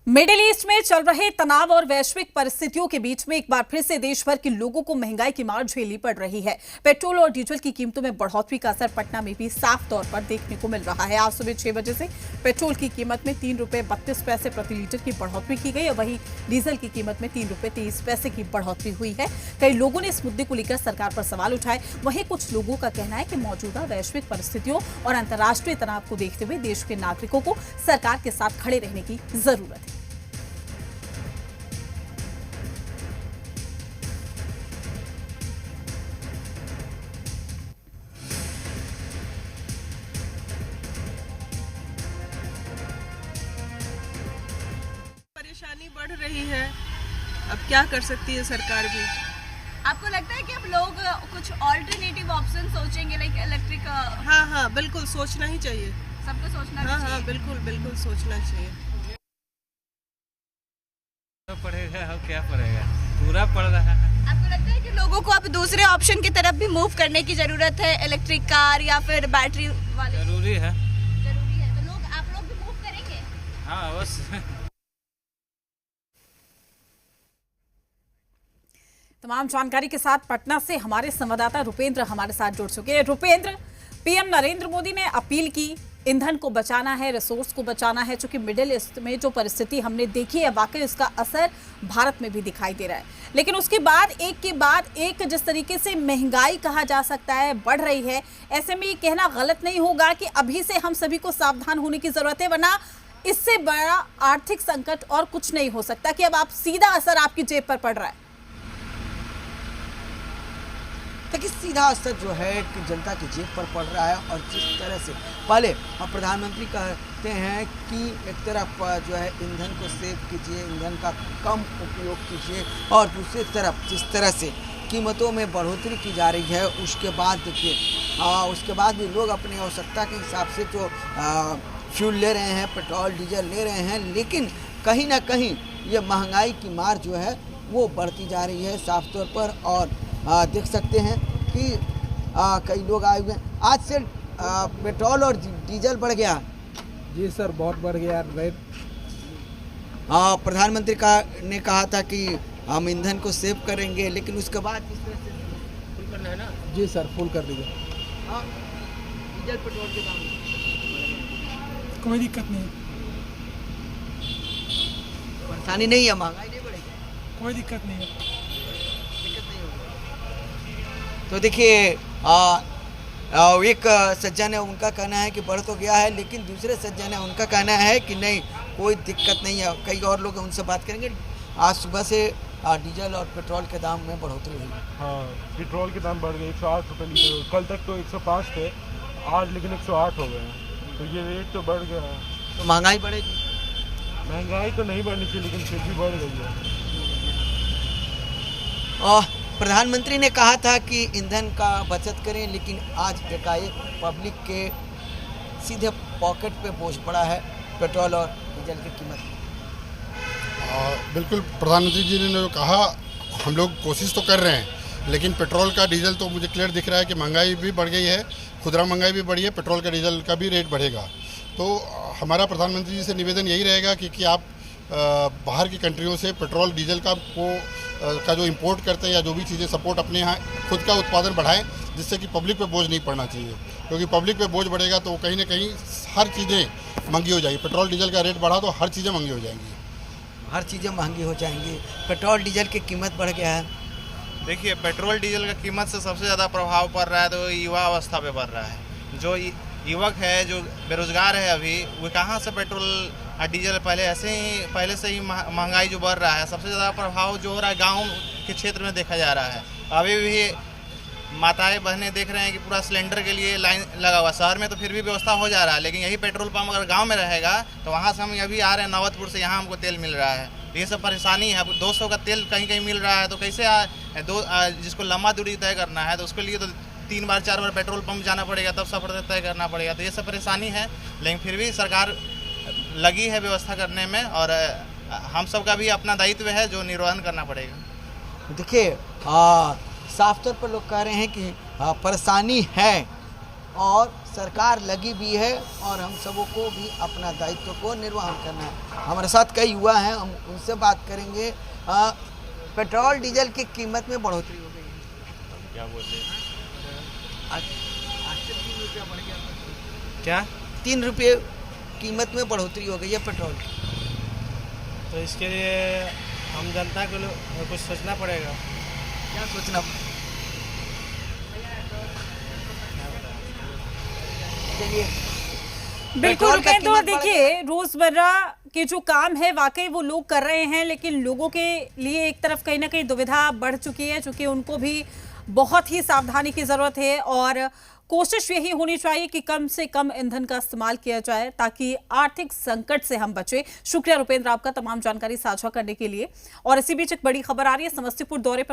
Middle east में चल रहे तनाव और वैश्विक परिस्थितियों के बीच में एक बार फिर से देश भर के लोगों को महंगाई की मार झेलनी पड़ रही है। पेट्रोल और डीजल की कीमतों में बढ़ोतरी का असर पटना में भी साफ तौर पर देखने को मिल रहा है। आज सुबह 6 बजे से पेट्रोल की कीमत में ₹3.32 प्रति लीटर की बढ़ोतरी की गई और वहीं डीजल की कीमत में ₹3.23 की बढ़ोतरी हुई है। कई लोगों ने इस मुद्दे को लेकर सरकार पर सवाल उठाए। वहीं कुछ लोगों का कहना है कि मौजूदा वैश्विक परिस्थितियों और अंतर्राष्ट्रीय तनाव को देखते हुए देश के नागरिकों को सरकार के साथ खड़े रहने की जरूरत है। परेशानी बढ़ रही है, अब क्या कर सकती है सरकार भी। आपको लगता है कि अब लोग कुछ ऑल्टरनेटिव ऑप्शन सोचेंगे, लाइक इलेक्ट्रिक? हाँ, बिल्कुल सोचना ही चाहिए। सबको सोचना हाँ, चाहिए। बिल्कुल सोचना चाहिए। पड़ेगा, अब क्या पड़ेगा, पूरा पड़ रहा है। आपको लगता है कि लोगों को अब दूसरे ऑप्शन की तरफ भी मूव करने की जरूरत है, इलेक्ट्रिक कार या फिर बैटरी वाले? जरूरी है तो आप लोग भी मूव करेंगे? हाँ अवश्य। तमाम जानकारी के साथ पटना से हमारे संवाददाता रुपेंद्र हमारे साथ जुड़ चुके हैं। रुपेंद्र, पीएम नरेंद्र मोदी ने अपील की, ईंधन को बचाना है, रिसोर्स को बचाना है। चूंकि मिडिल ईस्ट में जो परिस्थिति हमने देखी है, वाकई इसका असर भारत में भी दिखाई दे रहा है। लेकिन उसके बाद एक के बाद एक जिस तरीके से महंगाई कहा जा सकता है बढ़ रही है, ऐसे में ये कहना गलत नहीं होगा कि अभी से हम सभी को सावधान होने की जरूरत है, वरना इससे बड़ा आर्थिक संकट और कुछ नहीं हो सकता कि अब आप सीधा असर आपकी जेब पर पड़ रहा है। देखिए, सीधा असर जो है कि जनता की जेब पर पड़ रहा है। और जिस तरह से पहले प्रधानमंत्री कहते हैं कि एक तरफ जो है ईंधन को सेव कीजिए, ईंधन का कम उपयोग कीजिए, और दूसरी तरफ जिस तरह से कीमतों में बढ़ोतरी की जा रही है, उसके बाद देखिए उसके बाद भी लोग अपनी आवश्यकता के हिसाब से जो फ्यूल ले रहे हैं, पेट्रोल डीजल ले रहे हैं, लेकिन कहीं ना कहीं ये महंगाई की मार जो है वो बढ़ती जा रही है साफ तौर पर। और देख सकते हैं कि कई लोग आए हुए हैं। आज से पेट्रोल और डीजल बढ़ गया। जी सर, बहुत बढ़ गया रेट। प्रधानमंत्री ने कहा था कि हम ईंधन को सेव करेंगे, लेकिन उसके बाद इस तरह से फुल करना है ना। जी सर, फुल कर दीजिए। डीजल पेट्रोल के दाम कोई दिक्कत नहीं, परेशानी नहीं है, महंगाई नहीं बढ़ेगी, कोई दिक्कत नहीं है। दिक्कत नहीं होगी। तो देखिए एक सज्जन है, उनका कहना है कि बढ़ तो गया है, लेकिन दूसरे सज्जन है, उनका कहना है कि नहीं, कोई दिक्कत नहीं है। कई और लोग उनसे बात करेंगे। आज सुबह से डीजल और पेट्रोल के दाम में बढ़ोतरी हुई। हाँ, पेट्रोल के दाम बढ़ गए, 108 रुपये लीटर। कल तक तो 105 थे, आज लेकिन 108 हो गए हैं। तो ये रेट तो बढ़ गया है। तो महंगाई बढ़ेगी? महंगाई तो नहीं बढ़नी चाहिए, लेकिन फिर भी बढ़ गई है। प्रधानमंत्री ने कहा था कि ईंधन का बचत करें, लेकिन आज एकाएक पब्लिक के सीधे पॉकेट पे बोझ पड़ा है पेट्रोल और डीजल की कीमत। बिल्कुल, प्रधानमंत्री जी ने जो कहा, हम लोग कोशिश तो कर रहे हैं, लेकिन पेट्रोल का डीजल तो मुझे क्लियर दिख रहा है कि महंगाई भी बढ़ गई है, खुदरा महंगाई भी बढ़ी है, पेट्रोल का डीजल का भी रेट बढ़ेगा। तो हमारा प्रधानमंत्री जी से निवेदन यही रहेगा कि आप बाहर की कंट्रियों से पेट्रोल डीजल का जो इंपोर्ट करते हैं या जो भी चीज़ें सपोर्ट अपने यहाँ खुद का उत्पादन बढ़ाएं, जिससे कि पब्लिक पे बोझ नहीं पड़ना चाहिए। क्योंकि पब्लिक पे बोझ बढ़ेगा तो कहीं ना कहीं हर चीज़ें महंगी हो जाएगी। पेट्रोल डीजल का रेट बढ़ा तो हर चीज़ें महंगी हो जाएंगी। हर चीज़ें महंगी हो जाएंगी। पेट्रोल डीजल की कीमत बढ़ गया है। देखिए, पेट्रोल डीजल का कीमत से सबसे ज़्यादा प्रभाव पड़ रहा है तो युवा अवस्था पे पड़ रहा है। जो युवक है, जो बेरोजगार है अभी, वो कहाँ से पेट्रोल और डीजल पहले से ही महंगाई जो बढ़ रहा है, सबसे ज़्यादा प्रभाव जो हो रहा है गांव के क्षेत्र में देखा जा रहा है। अभी भी माताएं बहनें देख रहे हैं कि पूरा सिलेंडर के लिए लाइन लगा हुआ। शहर में तो फिर भी व्यवस्था हो जा रहा है, लेकिन यही पेट्रोल पंप अगर गांव में रहेगा तो वहाँ से हम अभी आ रहे हैं नौबतपुर से, यहाँ हमको तेल मिल रहा है। ये सब परेशानी है। 200 का तेल कहीं कहीं मिल रहा है तो कैसे जिसको लंबा दूरी तय करना है तो उसके लिए तो 3 बार 4 बार पेट्रोल पंप जाना पड़ेगा, तब सफर तय करना पड़ेगा। तो ये सब परेशानी है, लेकिन फिर भी सरकार लगी है व्यवस्था करने में, और हम सब का भी अपना दायित्व है जो निर्वहन करना पड़ेगा। देखिए, साफ तौर पर लोग कह रहे हैं कि परेशानी है और सरकार लगी भी है और हम सबों को भी अपना दायित्व को निर्वहन करना है। हमारे साथ कई युवा हैं, हम उनसे बात करेंगे। पेट्रोल डीजल की कीमत में बढ़ोतरी हो गई है, क्या बोल रहे आज से 3 रुपया बढ़ गया पेट्रोल। क्या 3 रुपये कीमत में बढ़ोतरी हो गई है पेट्रोल की। तो इसके लिए हम जनता को कुछ सोचना पड़ेगा। क्या सोचना? चलिए बिल्कुल पेट्रोल का रुपेंद्र, कीमत बढ़ देखिए रोजमर्रा के जो काम है वाकई वो लोग कर रहे हैं, लेकिन लोगों के लिए एक तरफ कहीं ना कहीं दुविधा बढ़ चुकी है, क्योंकि उनको भी बहुत ही सावधानी की जरूरत है और कोशिश यही होनी चाहिए कि कम से कम ईंधन का इस्तेमाल किया जाए ताकि आर्थिक संकट से हम बचे। शुक्रिया रुपेंद्र आपका तमाम जानकारी साझा करने के लिए। और इसी बीच एक बड़ी खबर आ रही है, समस्तीपुर दौरे पर